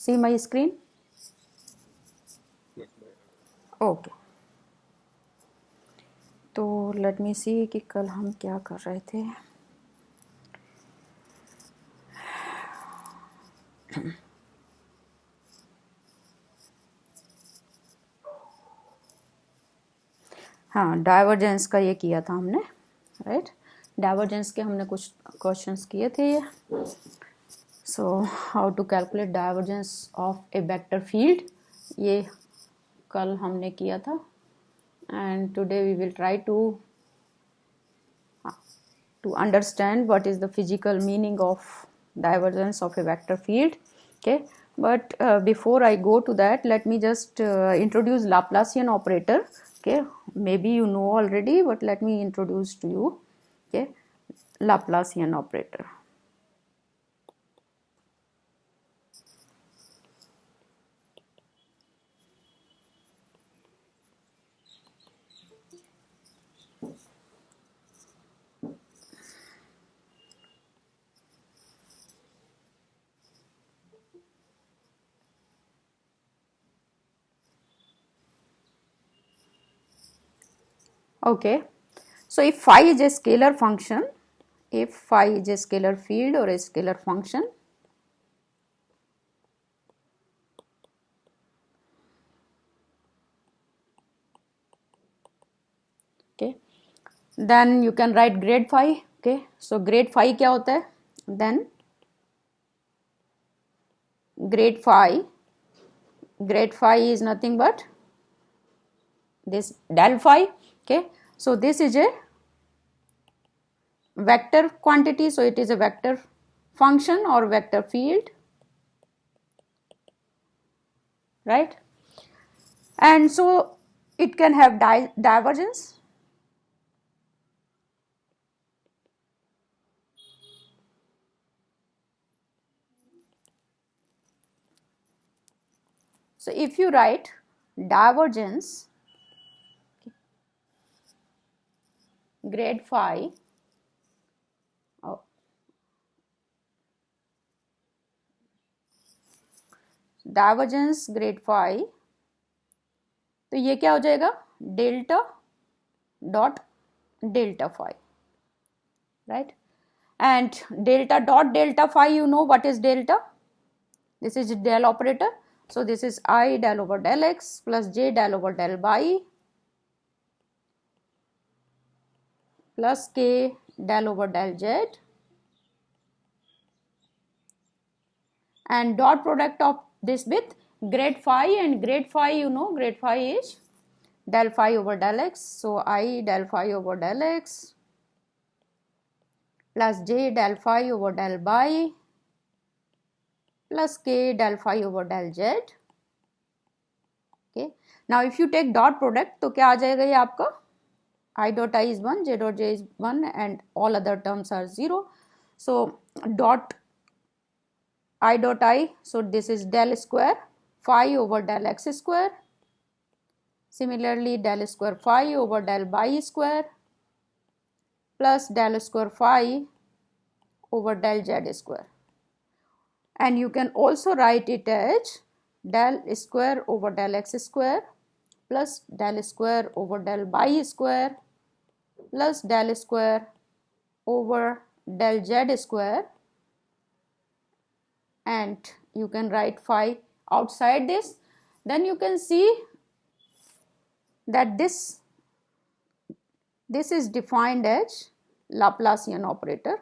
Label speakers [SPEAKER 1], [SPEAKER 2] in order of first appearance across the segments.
[SPEAKER 1] see my screen? Okay, तो let me सी कि कल हम क्या कर रहे थे. हाँ, डाइवर्जेंस का ये किया था हमने, राइट. डाइवर्जेंस के हमने कुछ क्वेश्चंस किए थे ये. So how to calculate divergence of a vector field, ये कल हमने किया था. And today we will try to understand what is the physical meaning of divergence of a vector field. Okay, but before I go to that, let me just introduce Laplacian operator. Okay, maybe you know already, but let me introduce to you. Okay, Laplacian operator. Okay, so if phi is a scalar function, if phi is a scalar field or a scalar function, okay, then you can write grade phi. Okay, so grade phi क्या होता है? Then grade phi is nothing but this del phi. Okay, so this is a vector quantity, so it is a vector function or vector field, right? And so it can have divergence. So if you write divergence grade phi, divergence grade phi, तो ये क्या हो जाएगा? Delta dot delta phi, right? And delta dot delta phi, you know what is delta? This is del operator. So this is I del over del x plus j del over del y plus k del over del z, and dot product of this with grade phi, and grade phi, you know, grade phi is del phi over del x. So I del phi over del x plus j del phi over del y plus k del phi over del z. Okay, now if you take dot product, तो क्या आ जाएगा ये आपका? I dot I is 1, j dot j is 1, and all other terms are 0. So dot I dot I, so this is del square phi over del x square. Similarly, del square phi over del y square plus del square phi over del z square. And you can also write it as del square over del x square plus del square over del y square plus del square over del z square, and you can write phi outside this. Then you can see that this is defined as Laplacian operator.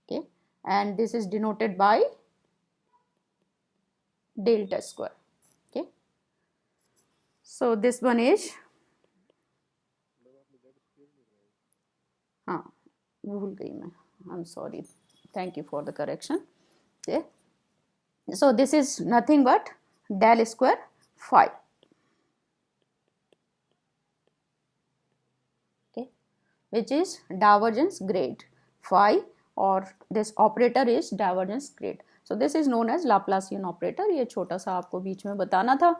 [SPEAKER 1] Okay, and this is denoted by delta square. Okay, so this one is, हाँ भूल गई मैं, I'm sorry, thank you for the correction. Okay, so this is nothing but del square phi. Okay, which is divergence grade phi, or this operator is divergence grade. So this is known as Laplacian operator. ये छोटा सा आपको बीच में बताना था.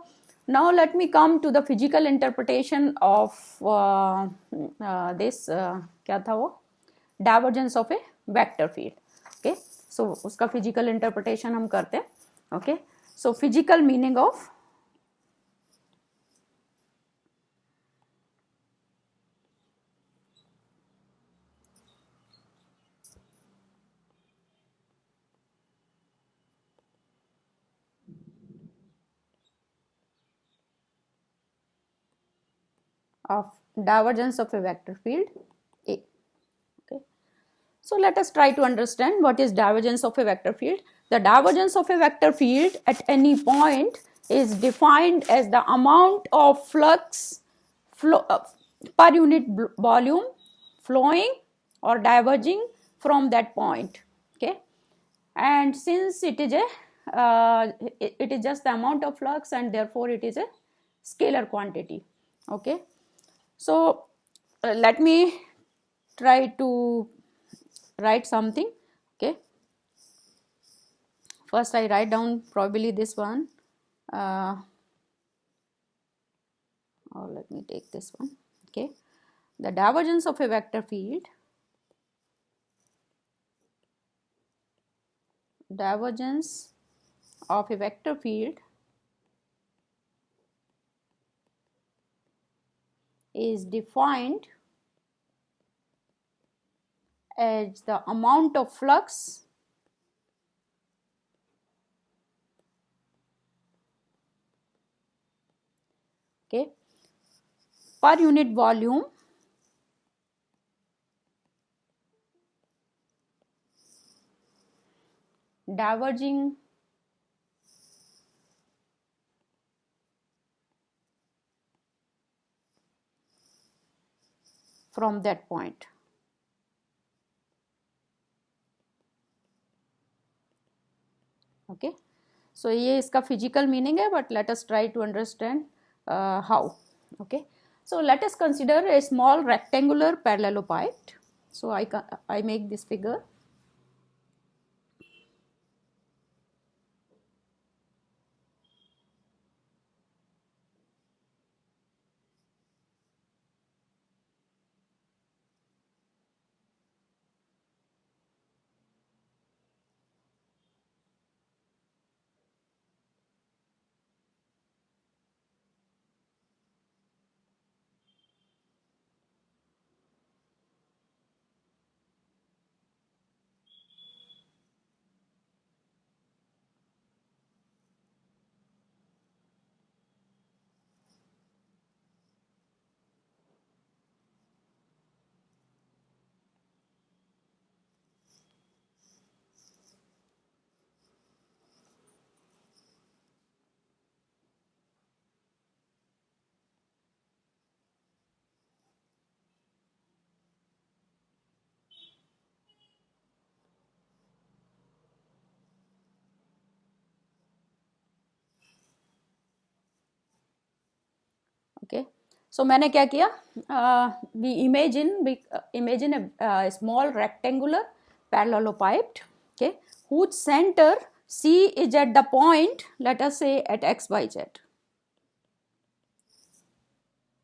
[SPEAKER 1] Now let me come to the physical interpretation of this क्या था वो? Divergence of a vector field. Okay, so उसका फिजिकल इंटरप्रिटेशन हम करते हैं. Okay, so physical meaning of divergence of a vector field A. Okay, so let us try to understand what is divergence of a vector field. The divergence of a vector field at any point is defined as the amount of flux per unit volume flowing or diverging from that point. Okay, and since it is a it is just the amount of flux, and therefore it is a scalar quantity. Okay, so let me try to write something. Okay, first I write down probably this one, or let me take this one. Okay, the divergence of a vector field, divergence of a vector field is defined as the amount of flux okay per unit volume diverging from that point. Okay, so ये इसका physical meaning है, but let us try to understand how. Okay, so let us consider a small rectangular parallelepiped. So I make this figure. Okay, so मैंने क्या किया, we imagine a small rectangular parallelepiped, okay, whose center C is at the point, let us say at x, y, z.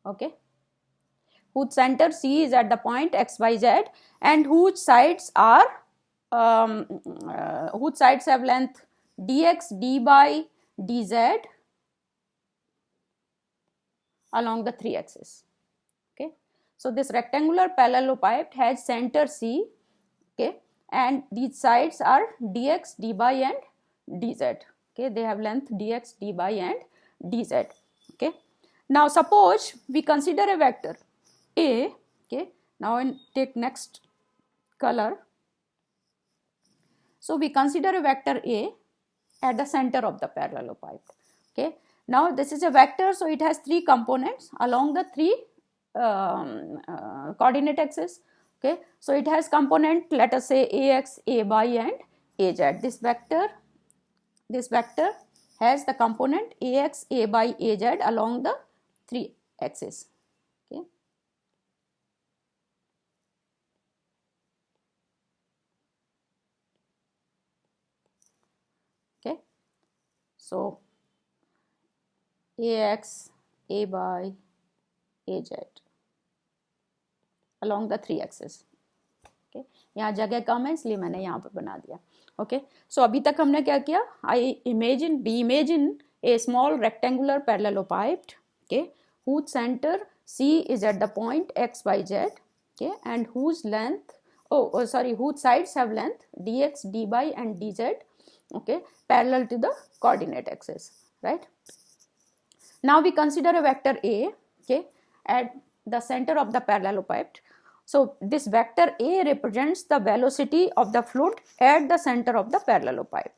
[SPEAKER 1] Okay, whose center C is at the point x, y, z, and whose sides are whose sides have length dx, dy, dz along the three axes. Okay, so this rectangular parallelepiped has center C, okay, and these sides are dx, dy and dz. Okay, they have length dx, dy and dz. Okay, now suppose we consider a vector A. Okay, now and take next color. So we consider a vector A at the center of the parallelepiped. Okay, now this is a vector, so it has three components along the three coordinate axis. Okay, so it has component, let us say ax, ay and az. This vector has the component ax, ay, az along the three axes. Okay, okay, so ax, ay, az along the three axes. Okay, यहाँ जगह कम है इसलिए मैंने यहाँ पे बना दिया। Okay, सो अभी तक हमने क्या किया, we imagine a small rectangular parallelepiped, okay, whose center C is at the point x, y, z, okay, and whose length, whose sides have length dx, dy and dz, okay, parallel to the coordinate axis, right? Now we consider a vector A, okay, at the center of the parallelepiped. So this vector A represents the velocity of the fluid at the center of the parallelepiped.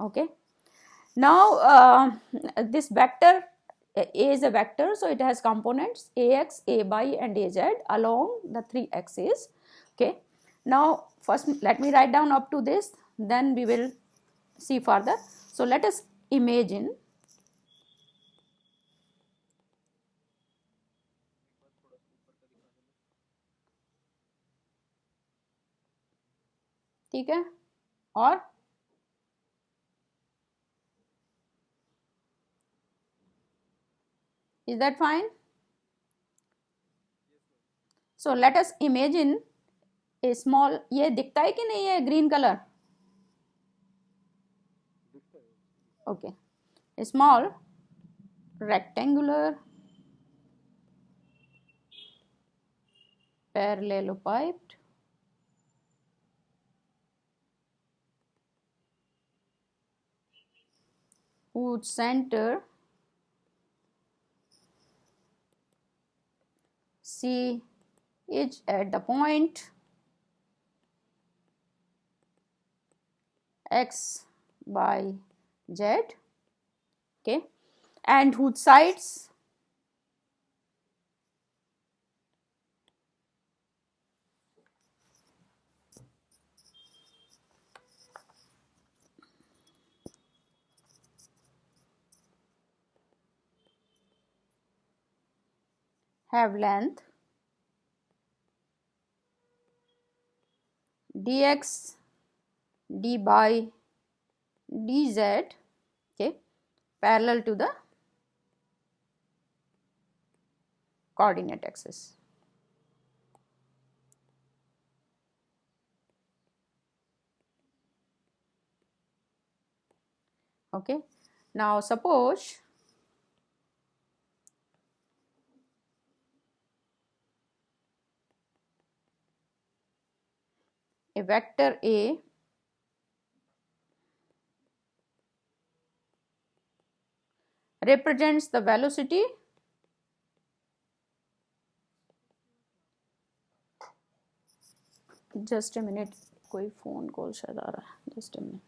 [SPEAKER 1] Okay. Now this vector A is a vector, so it has components ax, ay and az along the three axes. Okay. Now first let me write down up to this, then we will see further. So let us imagine ठीक है, और is that fine? So let us imagine a small, ये दिखता है कि नहीं है green colour? Okay, a small rectangular parallelepiped whose center C is at the point x by z, okay, and whose sides have length dx, dy, dz, okay, parallel to the coordinate axis. Okay, now suppose a vector A represents the velocity just a minute, कोई phone call शायद आ रहा है, just a minute.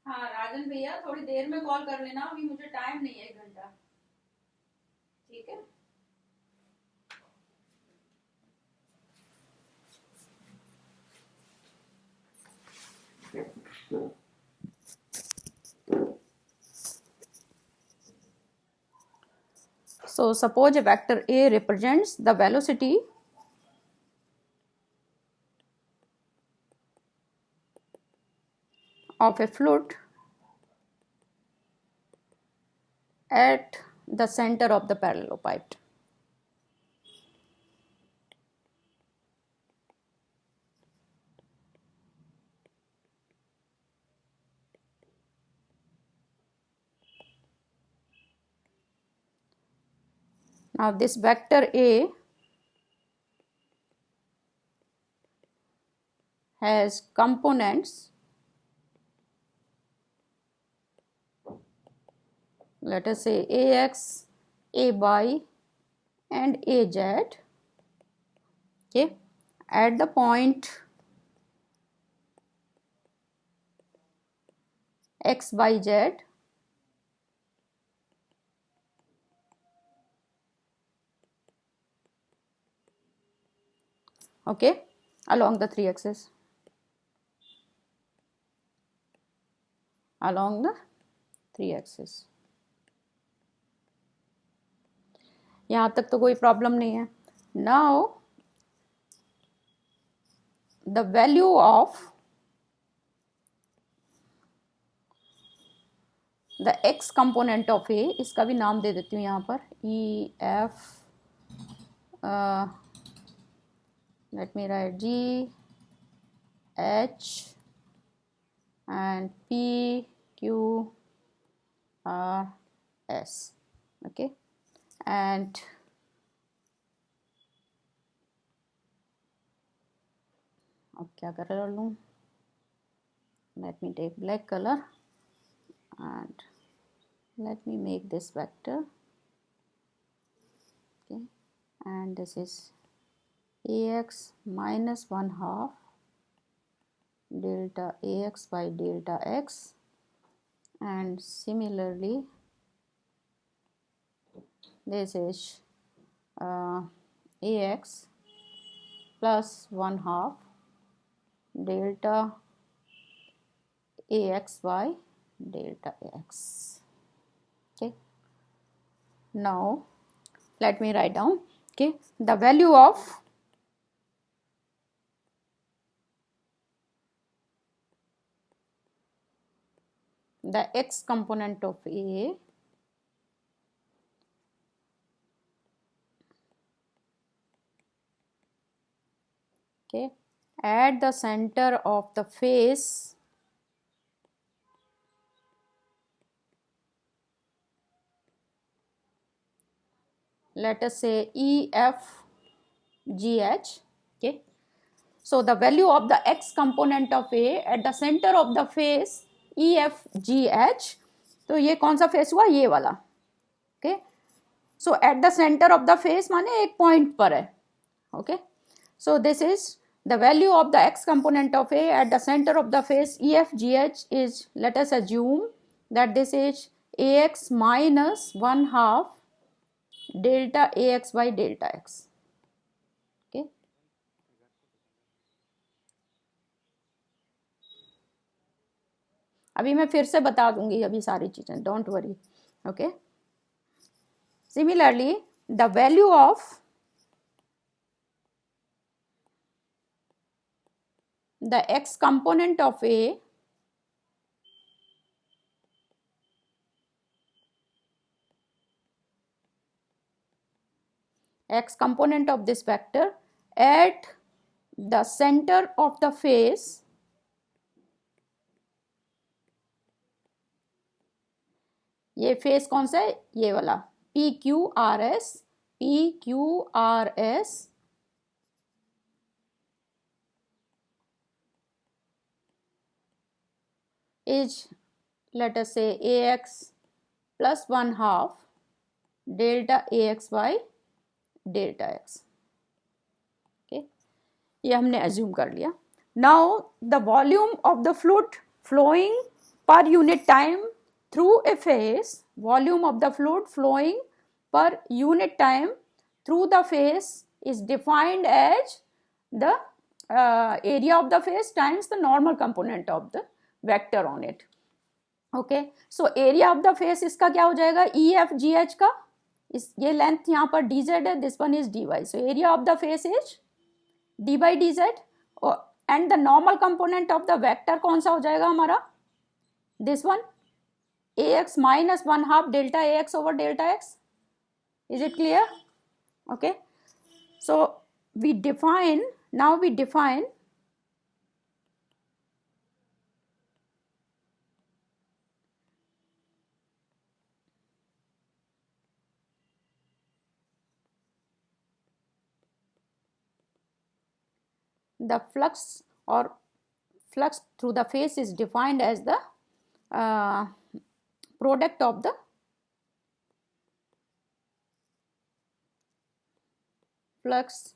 [SPEAKER 1] हाँ राजन भैया थोड़ी देर में call कर लेना, अभी मुझे टाइम नहीं है, 1 घंटा, ठीक है? So suppose a vector A represents the velocity of a fluid at the center of the parallelepiped. Now this vector A has components, let us say ax, ay and az, okay, at the point x, y, z, okay, along the three axes, along the three axes. यहाँ तक तो कोई problem नहीं है. Now the value of the X component of A, इसका भी नाम दे देती हूँ यहाँ पर, E F, let me write G H and P Q R S, okay, and अब क्या कर लूँ, let me take black color and let me make this vector, okay, and this is ax minus 1/2 delta ax by delta x, and similarly this is ax plus 1/2 delta ax by delta x, okay. Now let me write down, okay, the value of the x component of A okay at the center of the face let us say EFGH, okay. So the value of the x component of A at the center of the face EFGH, तो ये कौन सा face हुआ, ये वाला, okay. So at the centre of the face माने एक point पर है, okay. So this is the value of the x component of A at the center of the face EFGH is, let us assume that this is AX minus 1/2 delta AX by delta x, okay. अभी मैं फिर से बता दूंगी अभी सारी चीजें, don't worry, okay. Similarly the value of the x component of A x component of this vector at the center of the face ये फेस कौन सा है, ये वाला PQRS, PQRS is, let us say, AX plus 1/2 delta AX by delta x, okay. ये हमने assume कर लिया. Now the volume of the fluid flowing per unit time through a face, volume of the fluid flowing per unit time through the face is defined as the area of the face times the normal component of the vector on it, okay. So area of the face इसका क्या हो जाएगा, EFGH का, इस ये length यहाँ पर dz है, this one is dy, so area of the face is d by dz, and the normal component of the vector कौन सा हो जाएगा हमारा, this one AX minus 1/2 delta AX over delta x. Is it clear, okay. So we define, now we define the flux, or flux through the face is defined as the product of the flux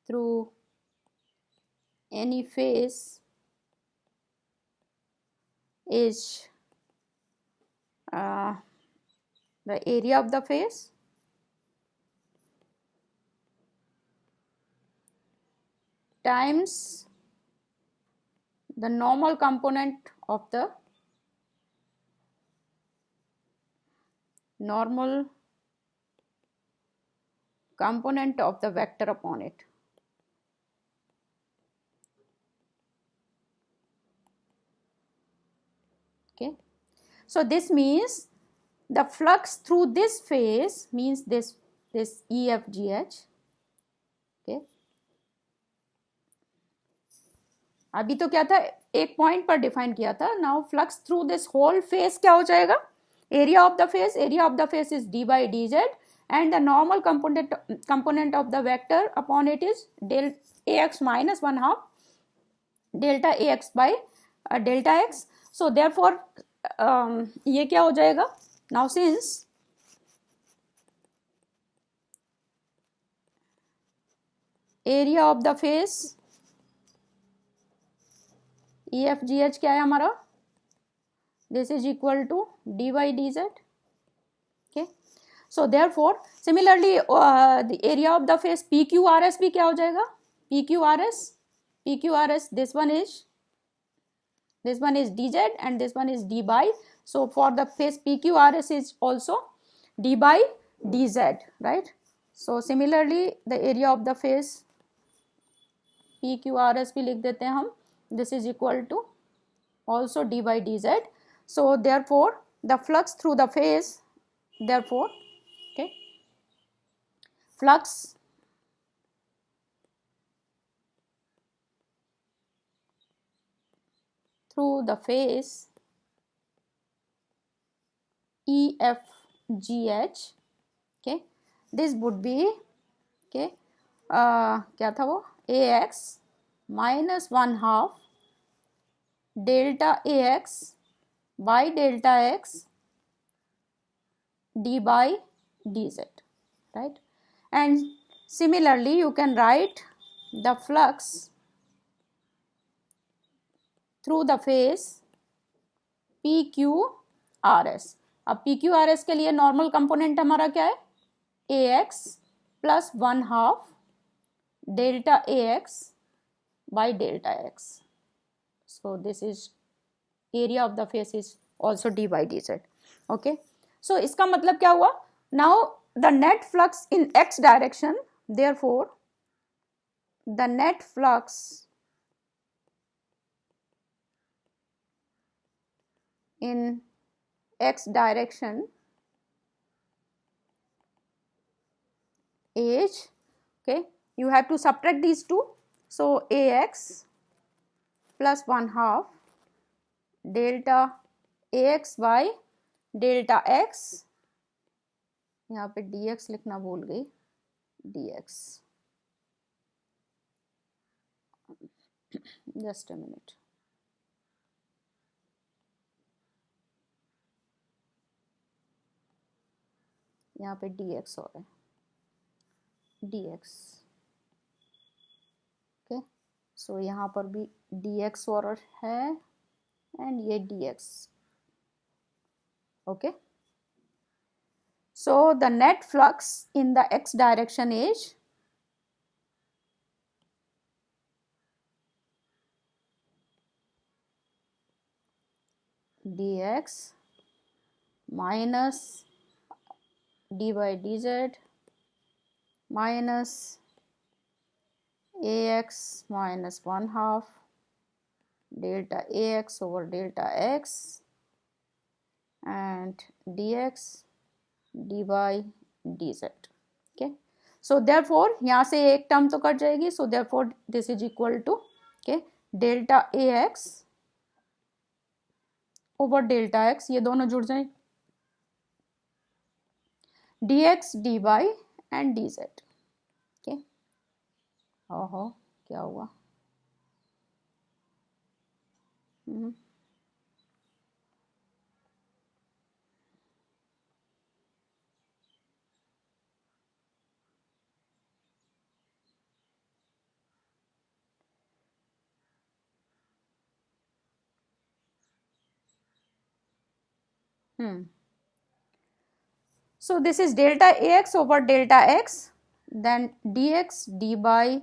[SPEAKER 1] through any face is the area of the face times the normal component of the vector upon it, okay. So this means the flux through this phase means this EFGH. Okay. अभी तो क्या था, एक point पर define किया था. Now flux through this whole face क्या हो जाएगा, area of the face is d by dz and the normal component of the vector upon it is del ax minus 1/2 delta ax by delta x. So therefore ये क्या हो जाएगा, now since area of the face EFGH क्या है हमारा, this is equal to d by dz. Okay, so therefore similarly the area of the face PQRS भी क्या हो जाएगा, PQRS this one is dz and this one is d by, so for the face PQRS is also d by dz, right? So similarly the area of the face PQRS भी लिख देते हैं हम, this is equal to also d by dz. So therefore the flux through the phase, therefore okay, flux through the phase EFGH, okay, this would be okay क्या था वो, AX minus 1/2 delta AX by delta x d by dz, right? And similarly you can write the flux through the phase PQRS. अब PQRS के लिए normal component हमारा क्या है, AX plus 1/2 delta AX by delta x. So this is area of the face is also d by dz. Okay, so इसका मतलब क्या हुआ, now the net flux in x direction, therefore the net flux in x direction is, okay, you have to subtract these two, so AX plus 1/2 delta AX by delta x, यहाँ पे dx लिखना भूल गई, dx, just a minute, यहाँ पे dx हो रहा है, dx, okay, so यहाँ पर भी dx हो रहा है and ये dx, okay. So the net flux in the x direction is dx minus d by dz minus ax minus 1/2 delta ax over delta x and dx d by dz. Okay, so therefore यहाँ से एक term तो cut जाएगी, so therefore this is equal to okay delta ax over delta x, ये दोनों जुड़ जाए, dx d by and dz. Okay, ओहो क्या हुआ, so this is delta ax over delta x, then dx d by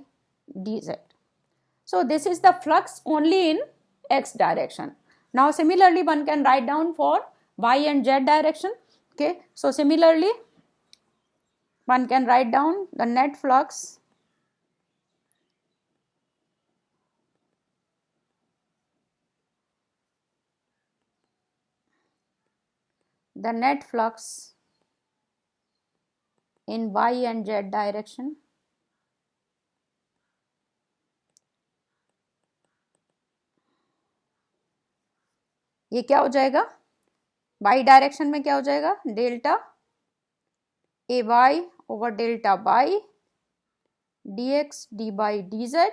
[SPEAKER 1] dz. So this is the flux only in x direction. Now similarly one can write down for y and z direction. Okay, so similarly one can write down the net flux the net flux in y and z direction ये क्या हो जाएगा, y direction में क्या हो जाएगा, delta A Y over delta Y dx dy dz,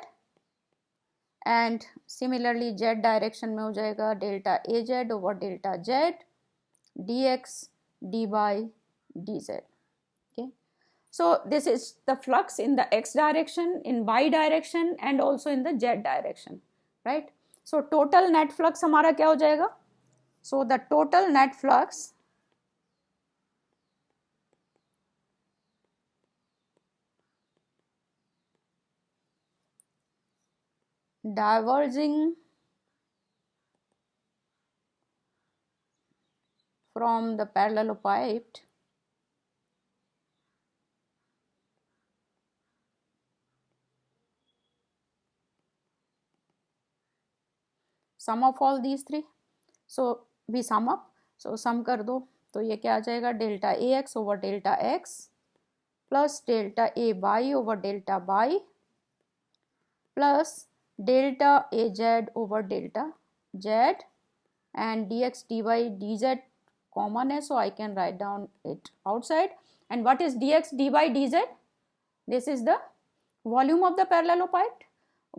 [SPEAKER 1] and similarly z direction में हो जाएगा delta A Z over delta Z dx dy dz. Okay, so this is the flux in the x direction, in y direction and also in the z direction, right? So total net flux हमारा क्या हो जाएगा, so the total net flux diverging from the parallelopiped sum of all these three, so we sum up, so sum कर दो तो ये क्या आ जाएगा, delta A X over delta X plus delta A Y over delta Y plus delta A Z over delta Z, and dx dy dz common है, so I can write down it outside. And what is dx dy dz? This is the volume of the parallelopiped.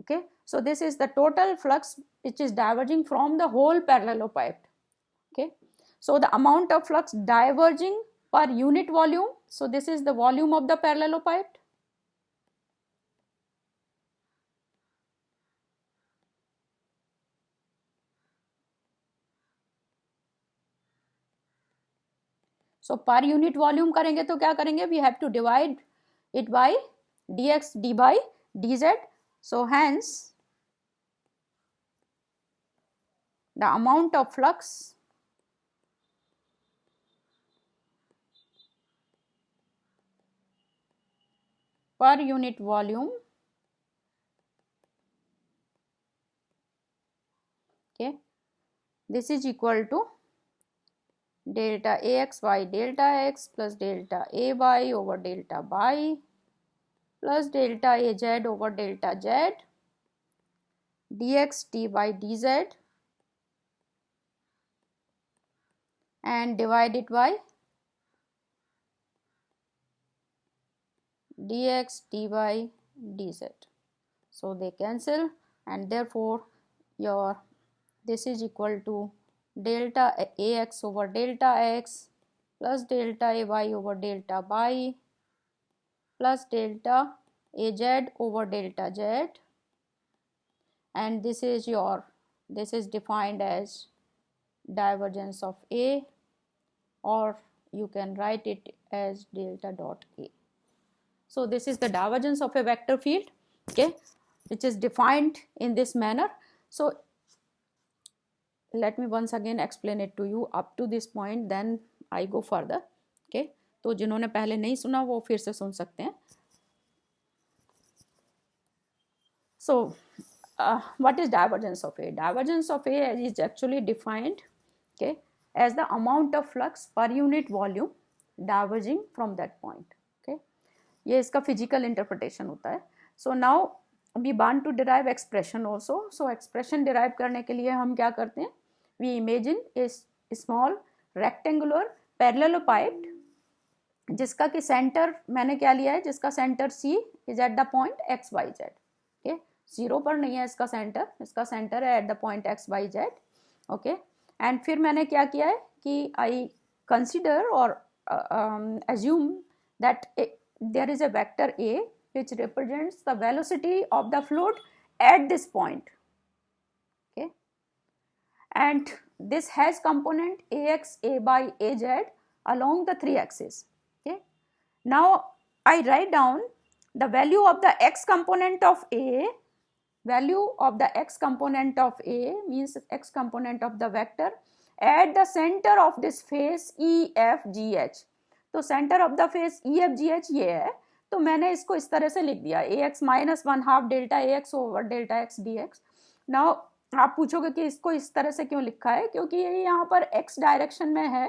[SPEAKER 1] Okay, so this is the total flux which is diverging from the whole parallelopiped. Okay, so the amount of flux diverging per unit volume, so this is the volume of the parallelopiped. So per unit volume करेंगे तो क्या करेंगे, we have to divide it by dx dy dz, so hence the amount of flux per unit volume, okay, this is equal to delta axy delta x plus delta ay over delta y plus delta az over delta z dx dy dz, and divided by dx dy dz, so they cancel, and therefore your this is equal to delta ax over delta x plus delta ay over delta y plus delta az over delta z, and this is your, this is defined as divergence of A, or you can write it as delta dot A. So this is the divergence of a vector field, okay, which is defined in this manner. So let me once again explain it to you up to this point, then I go further. Okay, तो जिन्होंने पहले नहीं सुना वो फिर से सुन सकते हैं. So what is divergence of A? Divergence of A is actually defined, okay, as the amount of flux per unit volume diverging from that point. Okay, ये इसका physical interpretation होता है. So now we want to derive expression also. So expression derive करने के लिए हम क्या करते हैं, we imagine a small rectangular parallelepiped जिसका कि सेंटर मैंने क्या लिया है, जिसका centre C is at the point x y z. Okay, zero पर नहीं है इसका सेंटर है at the point X Y Z. Okay, and फिर मैंने क्या किया है कि आई कंसिडर और assume that there is a vector A which represents the velocity of the fluid at this point. Okay, and this has component ax, a by az along the three axes. Okay, now I write down the value of the x component of A. Value of the x component of A means x component of the vector at the center of this face E F G H. तो center of the face E F G H ये है, तो मैंने इसको इस तरह से लिख दिया ax minus 1/2 delta ax over delta x dx. Now आप पूछोगे कि इसको इस तरह से क्यों लिखा है, क्योंकि ये यहाँ पर x डायरेक्शन में है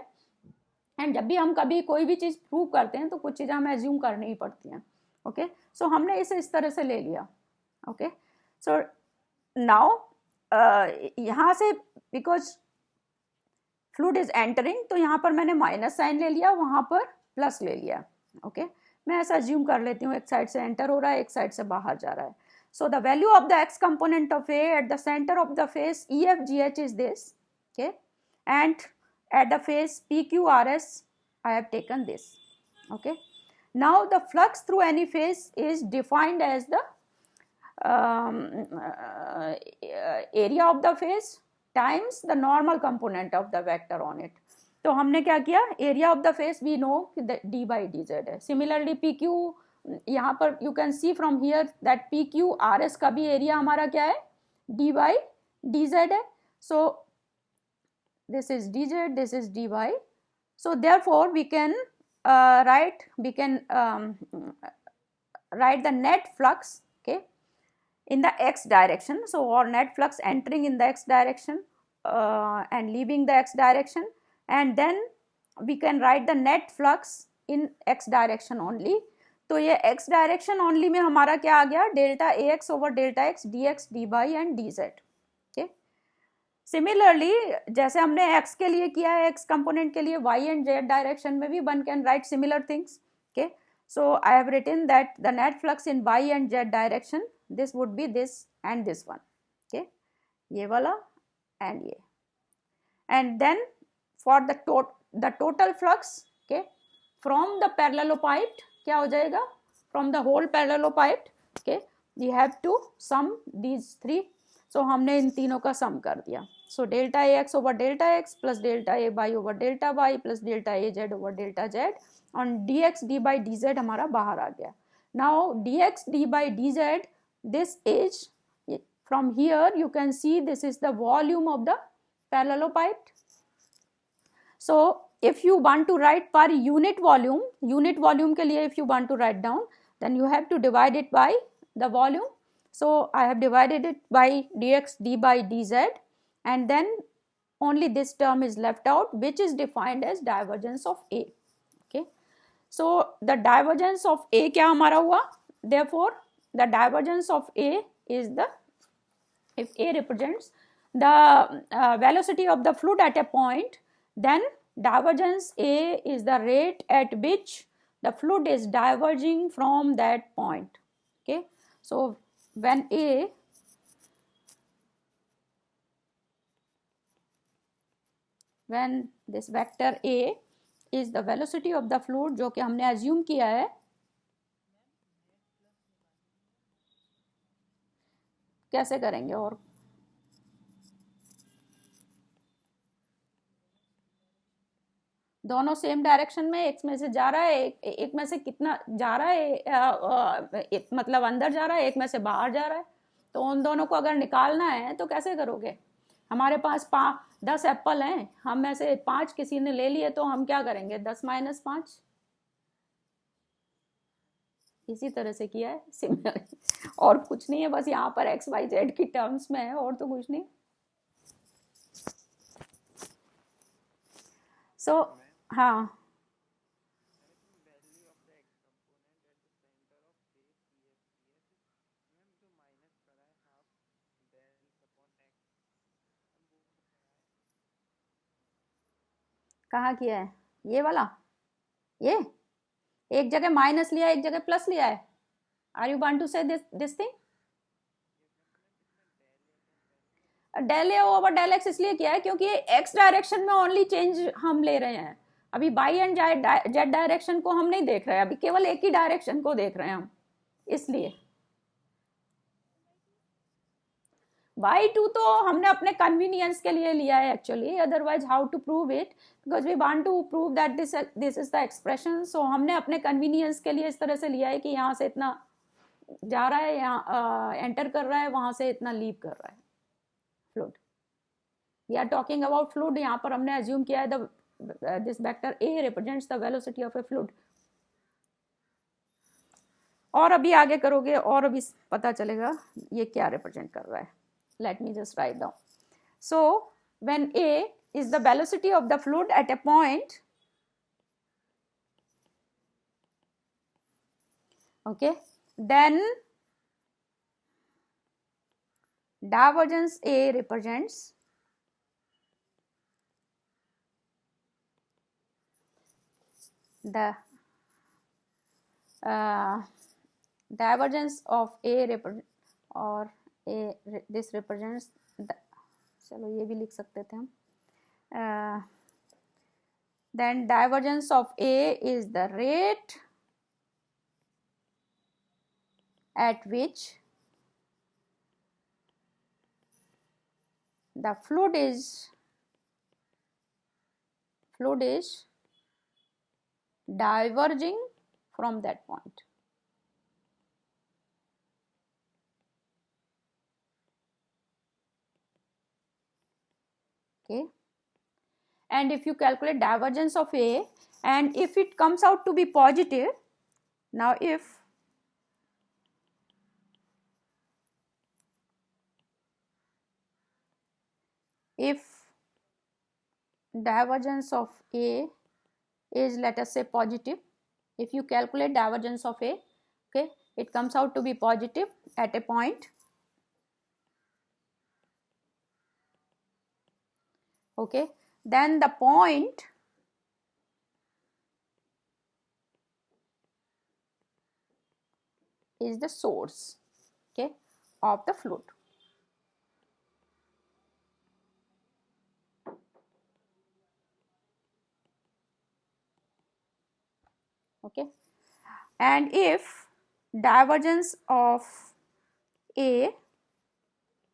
[SPEAKER 1] एंड जब भी हम कभी कोई भी चीज़ प्रूव करते हैं तो कुछ चीज़ें हमें एज्यूम करनी ही पड़ती हैं. ओके, सो हमने इसे इस तरह से ले लिया. ओके, सो नाउ यहाँ से बिकॉज फ्लूइड इज एंटरिंग, तो यहाँ पर मैंने माइनस साइन ले लिया, वहाँ पर प्लस ले लिया. ओके, मैं ऐसा अज्यूम कर लेती हूँ एक साइड से एंटर हो रहा है, एक साइड से बाहर जा रहा है. So the value of the x component of A at the center of the face EFGH is this, okay, and at the face PQRS I have taken this. Okay, now the flux through any face is defined as the area of the face times the normal component of the vector on it. तो हमने क्या किया, area of the face we know D by D Z है. Similarly P Q, यहाँ पर you can see from here that P Q R S का भी area हमारा क्या है, डी बाई डी जेड है. So this is D Z, this is D by. So therefore we can write the net flux, okay, in the x direction. So or net flux entering in the x direction and leaving the x direction, and then we can write the net flux in x direction only. तो ये x direction only में हमारा क्या आ गया, delta A X over delta x D X D by and D Z. Okay, similarly जैसे हमने x के लिए किया है, x कंपोनेंट के लिए y एंड z डायरेक्शन में भी one can write similar things. Okay, so I have written that the net flux in y and z direction this would be this and this one. Okay, ये वाला and ये, and then for the total flux, okay, from the parallelepiped क्या हो जाएगा, from the whole parallelepiped. Okay, we have to sum these three. So हमने इन तीनों का सम कर दिया. So delta A X over delta X plus delta A by over delta Y plus delta A Z over delta Z और D X D by D Z हमारा बाहर आ गया. Now D X D by D Z, this is from here you can see this is the volume of the parallelepiped. So if you want to write per unit volume के लिए if you want to write down, then you have to divide it by the volume. So I have divided it by dx d by dz, and then only this term is left out, which is defined as divergence of A. Okay, so the divergence of A क्या हमारा हुआ, therefore the divergence of A is the, if A represents the velocity of the fluid at a point, then divergence A is the rate at which the fluid is diverging from that point. Okay, so when this vector A is the velocity of the fluid, जो कि हमने assume किया है, कैसे करेंगे, और दोनों same direction में, एक में से जा रहा है, एक में से कितना जा रहा है, मतलब अंदर जा रहा है, एक में से बाहर जा रहा है. तो उन दोनों को अगर निकालना है तो कैसे करोगे, हमारे पास 10 एप्पल हैं, हम में से 5 किसी ने ले लिए, तो हम क्या करेंगे, 10 माइनस 5, इसी तरह से किया है सिमिलर. और कुछ नहीं है, बस यहाँ पर एक्स वाई जेड की टर्म्स में है, और तो कुछ नहीं. सो हाँ, कहाँ किया है ये वाला, ये एक जगह माइनस लिया है, एक जगह प्लस लिया है. Are you want to say this thing, del A over del X इसलिए किया है क्योंकि एक्स डायरेक्शन में ओनली चेंज हम ले रहे हैं. अभी बाई एंड जेड डायरेक्शन को हम नहीं देख रहे हैं, अभी केवल एक ही डायरेक्शन को देख रहे हैं हम, इसलिए. y2 तो हमने अपने कन्वीनियंस के लिए लिया है actually, otherwise how to prove it, because we want to prove that this is the expression. So हमने अपने कन्वीनियंस के लिए इस तरह से लिया है कि यहाँ से इतना जा रहा है, यहाँ एंटर कर रहा है, वहां से इतना लीव कर रहा है fluid. We are talking about fluid. यहाँ पर हमने अज्यूम किया है this vector A represents the velocity of a fluid. और अभी आगे करोगे और अभी पता चलेगा ये क्या रिप्रेजेंट कर रहा है. Let me just write down. So when A is the velocity of the fluid at a point, Okay, then divergence A represents the divergence of A or A, this represents the, चलो ये भी लिख सकते थे हम, then divergence of A is the rate at which the fluid is diverging from that point. Okay, and if you calculate divergence of A and if it comes out to be positive, now if divergence of A is, let us say, positive, if you calculate divergence of A, okay, it comes out to be positive at a point, okay, then the point is the source, okay, of the fluid. Okay, and if divergence of A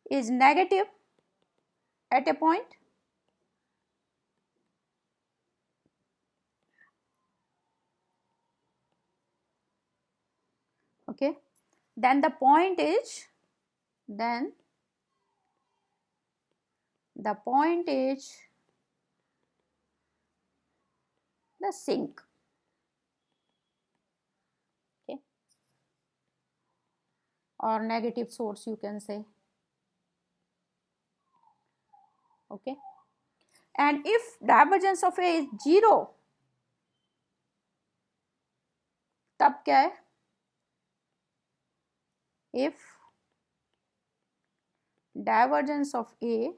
[SPEAKER 1] is negative at a point, okay, then the point is the sink, okay, or negative source you can say, okay, and if divergence of A is 0, तब क्या है, if divergence of A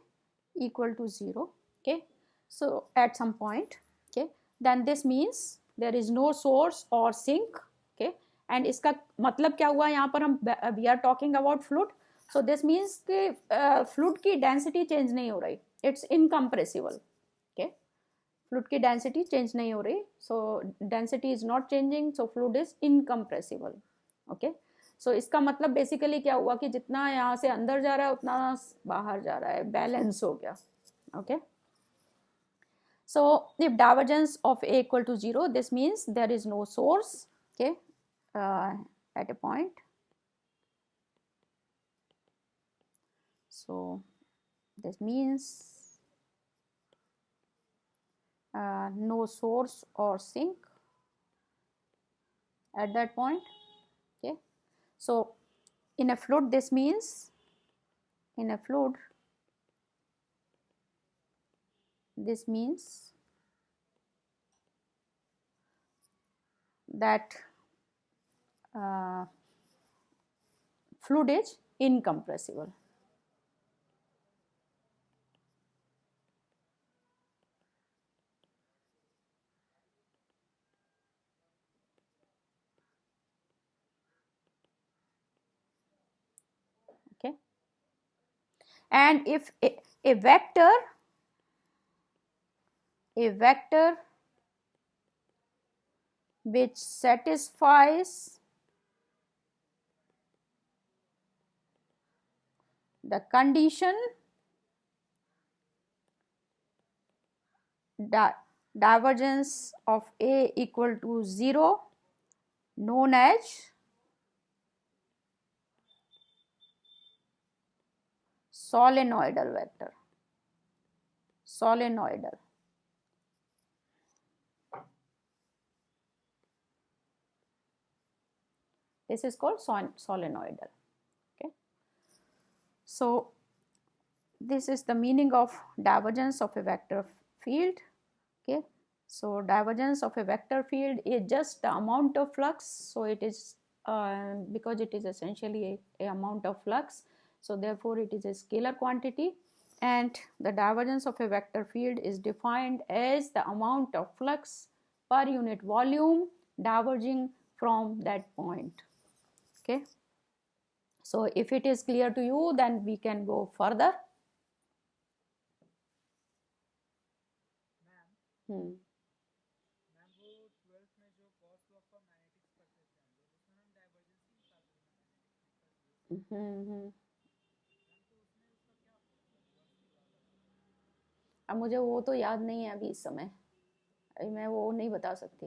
[SPEAKER 1] equal to 0, okay, so at some point, okay, then this means there is no source or sink, okay, and इसका मतलब क्या हुआ यहाँ पर, हम we are talking about fluid, so this means कि fluid की density change नहीं हो रही, it's incompressible, okay, fluid की density change नहीं हो रही, so density is not changing, so fluid is incompressible, okay. सो इसका मतलब बेसिकली क्या हुआ कि जितना यहाँ से अंदर जा रहा है उतना बाहर जा रहा है, बैलेंस हो गया, okay. So if divergence of A equal to 0, this means there is no source, okay, at a point. So this means no source or sink at that point, okay. So in a fluid, this means that fluid is incompressible. Okay, and if a vector which satisfies the condition divergence of A equal to 0, known as solenoidal vector. Solenoidal. This is called solenoidal. Okay. So this is the meaning of divergence of a vector field. Okay. So divergence of a vector field is just the amount of flux. So it is because it is essentially a amount of flux, so therefore it is a scalar quantity, and the divergence of a vector field is defined as the amount of flux per unit volume diverging from that point. Okay, so if it is clear to you, then we can go further. Hmm. अब मुझे वो तो याद नहीं है अभी इस समय, अभी मैं वो नहीं बता सकती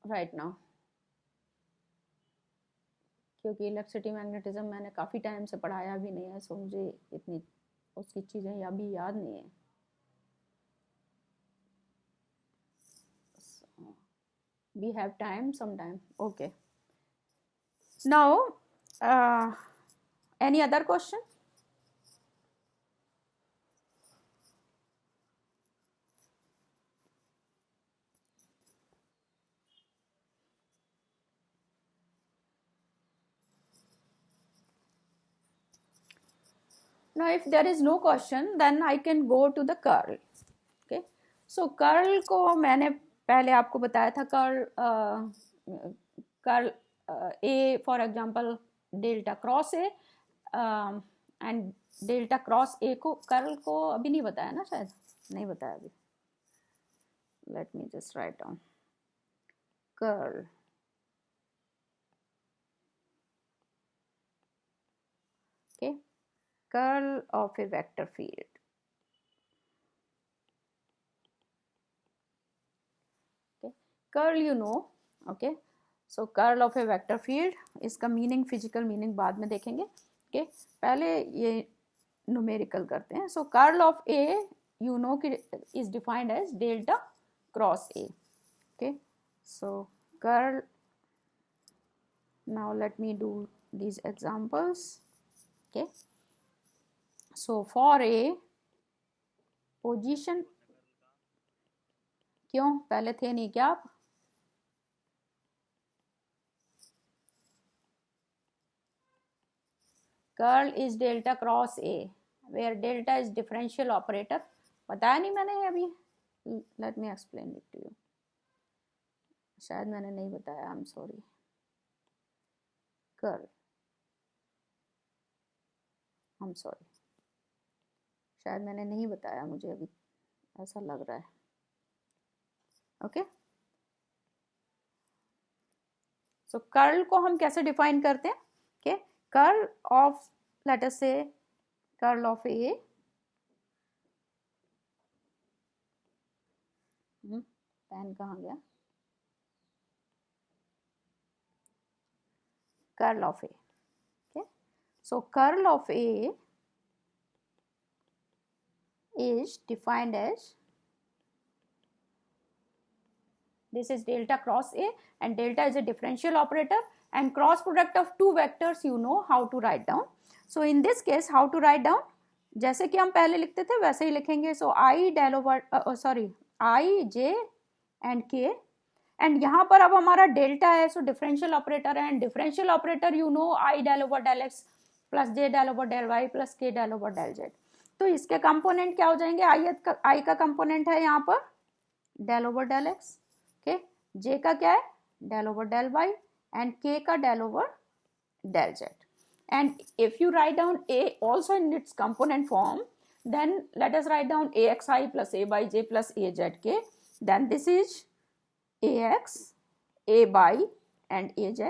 [SPEAKER 1] राइट नाउ, क्योंकि इलेक्ट्रिसिटी मैग्नेटिज्म मैंने काफ़ी टाइम से पढ़ाया भी नहीं है, सो मुझे इतनी उसकी चीज़ें अभी याद नहीं है. We have time sometime. Okay. Now, any other question? Now, if there is no question, then I can go to the curl. Okay. So curl को मैंने पहले आपको बताया था, curl A for example delta cross A and delta cross A को curl को अभी नहीं बताया ना, शायद नहीं बताया अभी. Let me just write down curl. Okay, curl of a vector field. Okay, curl you know. Okay, so curl of a vector field, इसका मीनिंग, फिजिकल मीनिंग बाद में देखेंगे. ओके, पहले ये न्यूमेरिकल करते हैं. So curl of A you know कि is defined as delta cross A. Okay, so curl, now let me do these examples. Okay, so for a position, क्यों पहले थे नहीं क्या आप? Curl is delta cross A where delta is differential operator. बताया नहीं मैंने अभी? Let me explain it to you. शायद मैंने नहीं बताया, I am sorry. Curl, I am sorry, शायद मैंने नहीं बताया, मुझे अभी ऐसा लग रहा है. ओके, सो कर्ल को हम कैसे डिफाइन करते हैं? Okay, curl of, let us से कर्ल ऑफ ए, पेन कहाँ गया? Curl of A. Okay, so curl of A is defined as, this is delta cross A and delta is a differential operator and cross product of two vectors you know how to write down. So in this case how to write down, जैसे कि हम पहले लिखते थे वैसे ही लिखेंगे. So I del over I j and k, and यहाँ पर अब हमारा डेल्टा है, सो डिफरेंशियल ऑपरेटर है, and differential operator you know I del over del x plus j del over del y plus k del over del z. तो इसके component क्या हो जाएंगे? आई का कंपोनेंट है यहाँ पर del over del x. Okay, j का क्या है? Del over del y, and k का del over del Z. And if you write down a also in its component form, then let us write down axi plus a by j plus azk. Then this is ax, a by and az.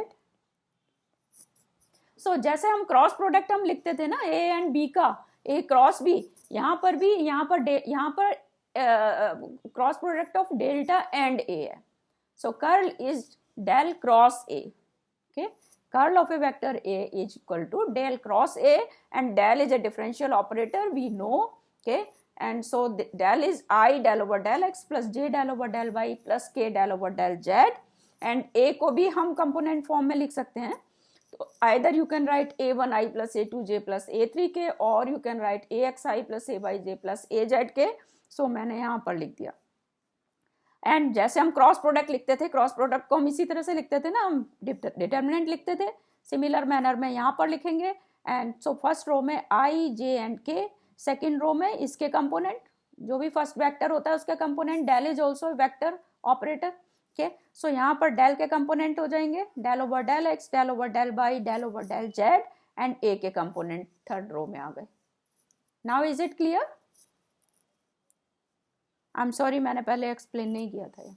[SPEAKER 1] So जैसे हम cross product हम लिखते थे ना a and b का, a cross b, यहाँ पर भी यहाँ पर cross product of delta and a है. So curl is del cross a. Okay, curl of a vector a is equal to del cross a, and del is a differential operator we know. Okay, and so del is I del over del x plus j del over del y plus k del over del z, and a को भी हम component form में लिख सकते हैं. तो either you can write a1i plus a2j plus a3k, or you can write axi plus a by j plus az k. So मैंने यहाँ पर लिख दिया. एंड जैसे हम क्रॉस प्रोडक्ट लिखते थे, क्रॉस प्रोडक्ट को हम इसी तरह से लिखते थे ना, हम डिटर्मिनेंट लिखते थे, सिमिलर मैनर में यहाँ पर लिखेंगे. एंड सो फर्स्ट रो में आई जे एंड के, सेकेंड रो में इसके कंपोनेंट, जो भी फर्स्ट वेक्टर होता है उसका component. Del is also vector operator. Okay, so यहाँ पर डेल के कंपोनेंट हो जाएंगे del over del x, del over del y, del over del Z, and a के कंपोनेंट थर्ड रो में आ गए. Now is it clear? I am sorry, मैंने पहले एक्सप्लेन नहीं किया था.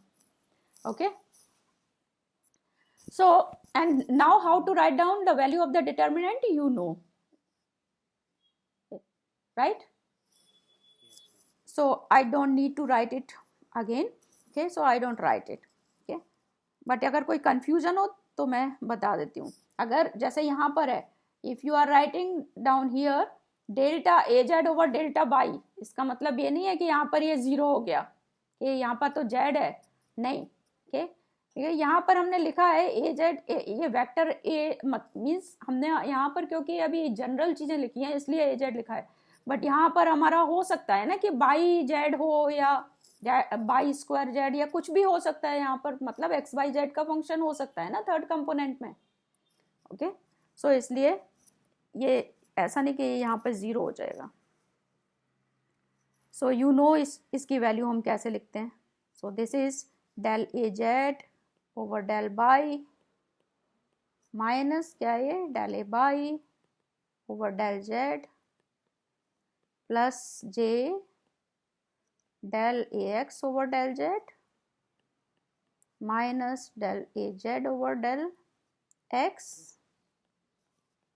[SPEAKER 1] Okay, so and now how to write down the value of the determinant, you know, right? So I don't need to write it again. Okay, so I don't write it. Okay, but अगर कोई confusion हो तो मैं बता देती हूँ. अगर जैसे यहाँ पर है, if you are writing down here delta A Z over delta by, इसका मतलब ये नहीं है कि यहाँ पर ये जीरो हो गया, ये यहाँ पर तो जेड है, नहीं. ओके, यहाँ पर हमने लिखा है ए जेड, ये वेक्टर ए मीन्स हमने यहाँ पर क्योंकि अभी जनरल चीजें लिखी हैं इसलिए ए जेड लिखा है. बट यहाँ पर हमारा हो सकता है ना कि बाई जेड हो या बाई स्क्वायर जेड या कुछ भी हो सकता है यहाँ पर, मतलब एक्स बाई जेड का फंक्शन हो सकता है ना थर्ड कंपोनेंट में. ओके, सो इसलिए ये ऐसा नहीं कि यहाँ पर जीरो हो जाएगा. सो यू नो इसकी वैल्यू हम कैसे लिखते हैं. So this is del A Z over del by minus क्या है del A by over del Z plus J del A X over del Z minus del A Z over del X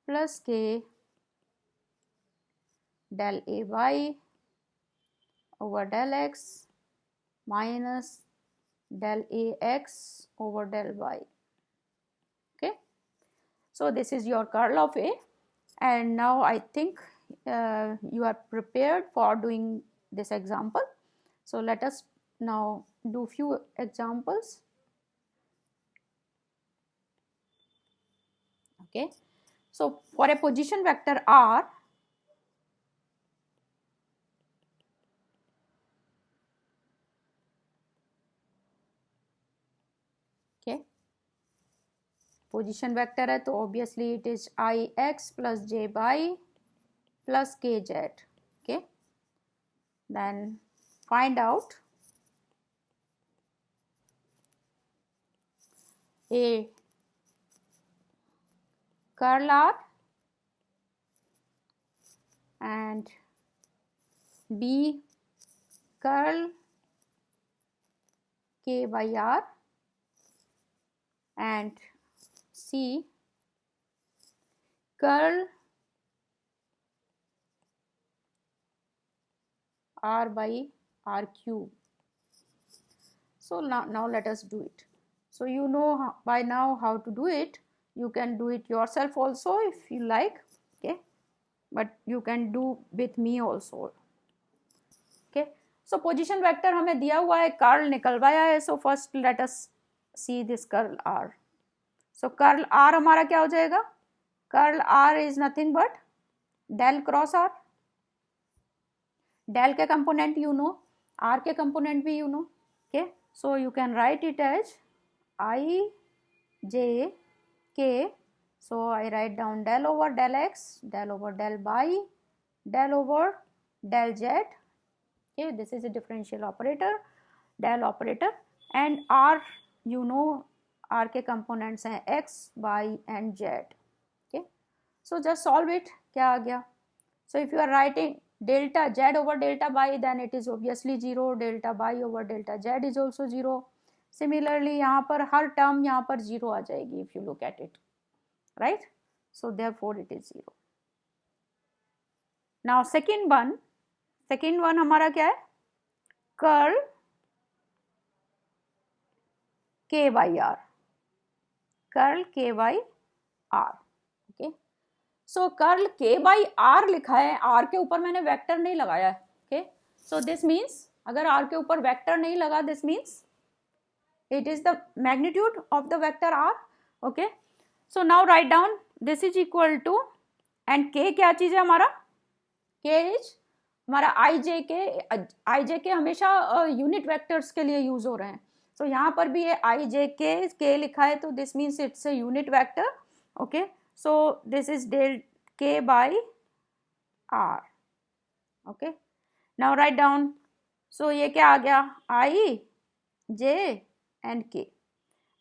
[SPEAKER 1] plus K del a y over del x minus del a x over del y. Okay, so this is your curl of A, and now I think you are prepared for doing this example. So let us now do few examples. Okay, so for a position vector R, position vector है तो obviously it is i x plus j y plus k z. Okay, then find out a curl r and b curl k by r and C curl R by R cube. So now let us do it. So you know by now how to do it. You can do it yourself also if you like. Okay, but you can do with me also. Okay, so position vector हमें दिया हुआ है, curl निकलवाया है. So first let us see this curl R. So curl R हमारा क्या हो जाएगा, curl R is nothing but del cross R. Del के कंपोनेंट यू नो, R के कंपोनेंट भी you know. Okay, so you can write it as I J K. So I write down del over del x, del over del y, del over del z. Okay, this is a differential operator, del operator, and R you know R के components हैं x, y and z. Okay, so just solve it. क्या आ गया? So if you are writing delta z over delta y, then it is obviously 0. Delta y over delta z is also 0. Similarly यहाँ पर हर term यहाँ पर 0 आ जाएगी if you look at it, right? So therefore it is 0. Now second one हमारा क्या है, curl k by r, curl k by r. Okay, so curl k by r लिखा है, r के ऊपर मैंने वेक्टर नहीं लगाया है. ओके, सो दिस मीन्स अगर r के ऊपर वेक्टर नहीं लगा, this means it is the magnitude of the vector r. Okay, so now write down this is equal to, and k क्या चीज है हमारा, k इज हमारा आई जे के हमेशा यूनिट वेक्टर्स के लिए यूज हो रहे हैं. सो यहाँ पर भी ये आई जे के लिखा है, तो this means it's a unit vector. Okay, so this is del k by r. Okay, now write down. So ये क्या आ गया, आई जे एंड के.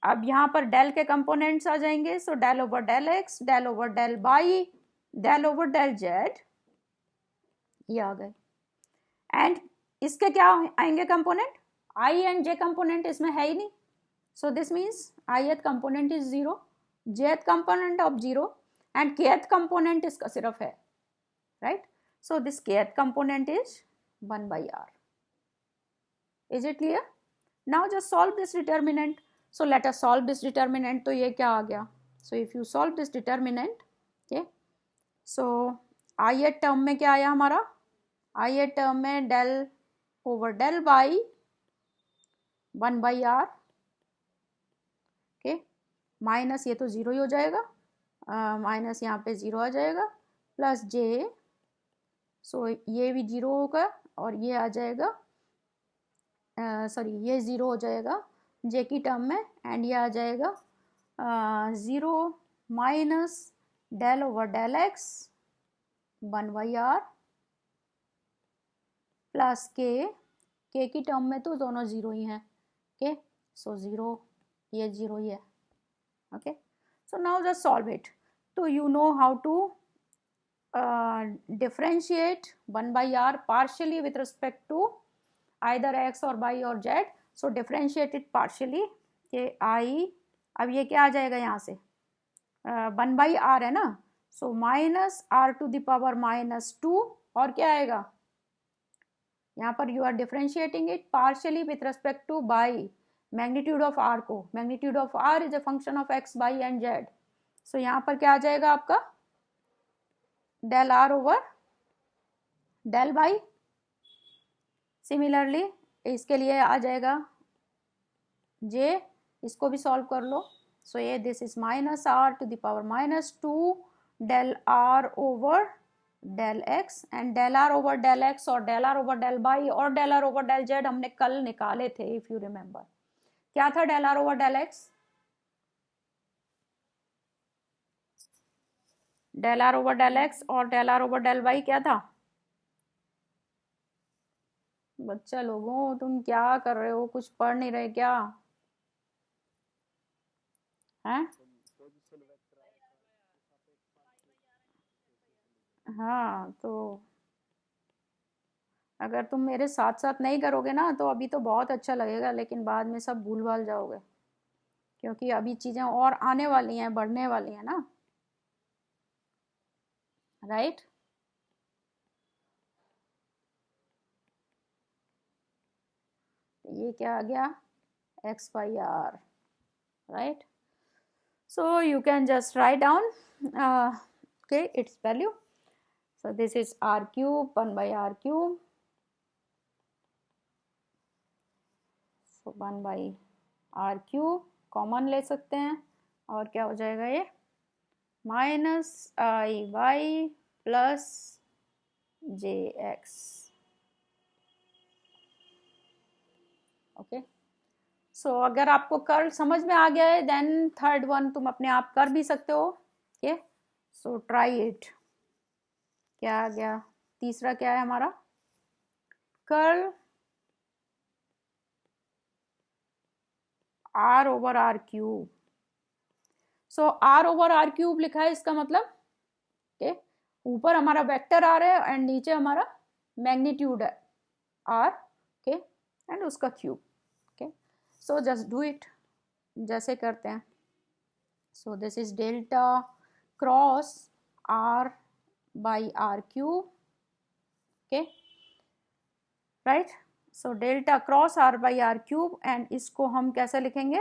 [SPEAKER 1] अब यहाँ पर डेल के कंपोनेंट्स आ जाएंगे. So del over del x, del over del by, del over del Z, ये आ गए. एंड इसके क्या आएंगे component, I and J component इसमें है ही नहीं. So this means ith component is 0, jth component of 0 and kth component इसका सिर्फ है, right. So this kth component is 1 by r. Is it clear? Now just solve this determinant. So let us solve this determinant. तो ये क्या आ गया, so if you solve this determinant, okay, so ith term में क्या आया हमारा, ith term में del over del by 1 by r. Okay, minus ये तो जीरो ही हो जाएगा, माइनस यहाँ पे जीरो आ जाएगा, प्लस जे, सो ये भी जीरो होगा और ये आ जाएगा, सॉरी ये ज़ीरो हो जाएगा जे की टर्म में, एंड ये आ जाएगा zero minus del over del x 1 by r plus k की टर्म में तो दोनों ज़ीरो ही हैं. ओके, सो ज़ीरो, ये ज़ीरो ही है. Okay, so now just solve it. तो you know how to differentiate 1 by r partially with respect to either x or y or z. So differentiate it partially. ये i, अब ये क्या आ जाएगा यहाँ से, 1 by r है ना, so minus r to the power minus 2, और क्या आएगा यहाँ पर, you are differentiating it partially with respect to by magnitude of r को, magnitude of r is a function of x, y and z. सो यहाँ पर क्या आ जाएगा आपका, del are over del by. Similarly इसके लिए आ जाएगा जे, इसको भी सॉल्व कर लो. सो ये this is minus r to the power minus 2 del are over del x, and del are over del x और del are over del y और del are over del z हमने कल निकाले थे, if you remember. क्या था del are over del x, del are over del x और del are over del y क्या था. बच्चा लोगों तुम क्या कर रहे हो, कुछ पढ़ नहीं रहे क्या हैं? हाँ, तो अगर तुम मेरे साथ साथ नहीं करोगे ना तो अभी तो बहुत अच्छा लगेगा, लेकिन बाद में सब भूल भाल जाओगे, क्योंकि अभी चीज़ें और आने वाली हैं, बढ़ने वाली हैं ना, राइट. ये क्या आ गया, x by r, right. So you can just write down okay its value. So this is r cube 1 by r cube, so 1 by r cube common ले सकते हैं, और क्या हो जाएगा ये, माइनस आई वाई प्लस जे एक्स. ओके, सो अगर आपको कर्ल समझ में आ गया है देन थर्ड वन तुम अपने आप कर भी सकते हो. Okay, so try it. क्या आ गया, तीसरा क्या है हमारा, curl r over r cube. So r over r cube लिखा है, इसका मतलब ओके ऊपर हमारा वेक्टर r है एंड नीचे हमारा मैग्नीट्यूड है r, ओके, एंड उसका cube. So just do it जैसे करते हैं. So this is delta cross r by r cube, okay, right. So delta cross r by r cube, and इसको हम कैसे लिखेंगे,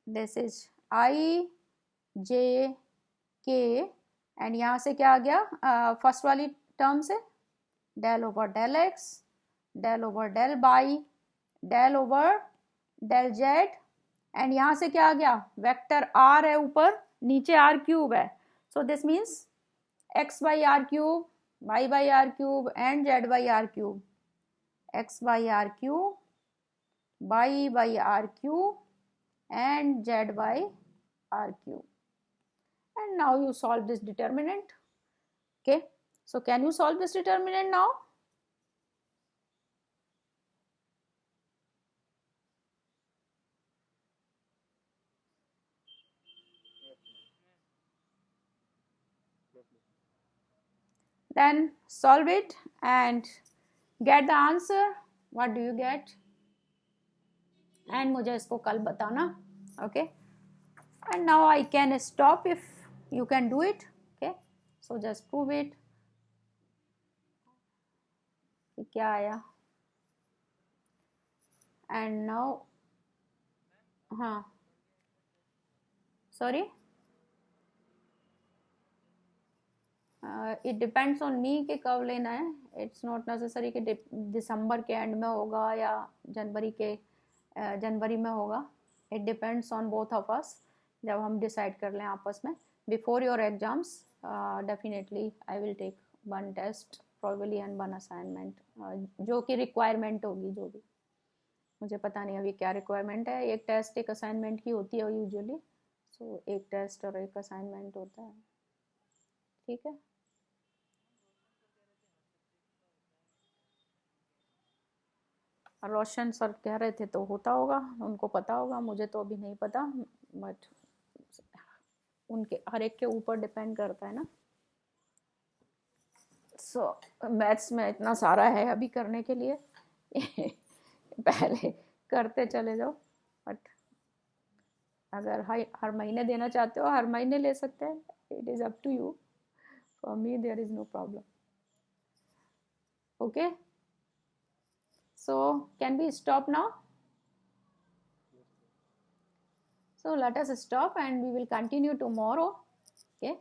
[SPEAKER 1] this is i j k, and यहाँ से क्या आ गया, फर्स्ट वाली टर्म से del over del x, del over del by, del over del Z, and यहाँ से क्या आ गया, वेक्टर r है ऊपर, नीचे r क्यूब है. So this means x by R cube y by r cube and z by r cube, x by r cube, y by r cube and z by r cube. And now you solve this determinant. Okay, so can you solve this determinant now? Then solve it and get the answer. What do you get? And मुझे इसको कल बताना. Okay, and now I can stop if you can do it. Okay, so just prove it. क्या आया? And now, हाँ, sorry, it depends on me कि कब लेना है. It's not necessary कि दिसंबर के एंड में होगा या जनवरी में होगा. It depends on both of us. जब हम डिसाइड कर लें आपस में. Before your exams, definitely I will take one test probably and one assignment, जो कि रिक्वायरमेंट होगी. जो भी, मुझे पता नहीं अभी क्या रिक्वायरमेंट है. एक टेस्ट एक असाइनमेंट की होती है यूजुअली. सो एक टेस्ट और एक असाइनमेंट होता है. ठीक है. रोशन सर कह रहे थे तो होता होगा, उनको पता होगा, मुझे तो अभी नहीं पता. बट उनके हर एक के ऊपर डिपेंड करता है ना. सो मैथ्स में इतना सारा है अभी करने के लिए. पहले करते चले जाओ. बट अगर हर महीने देना चाहते हो हर महीने ले सकते हैं. It is up to you. For me there is no problem. Okay, so can we stop now? So let us stop and we will continue tomorrow. Okay.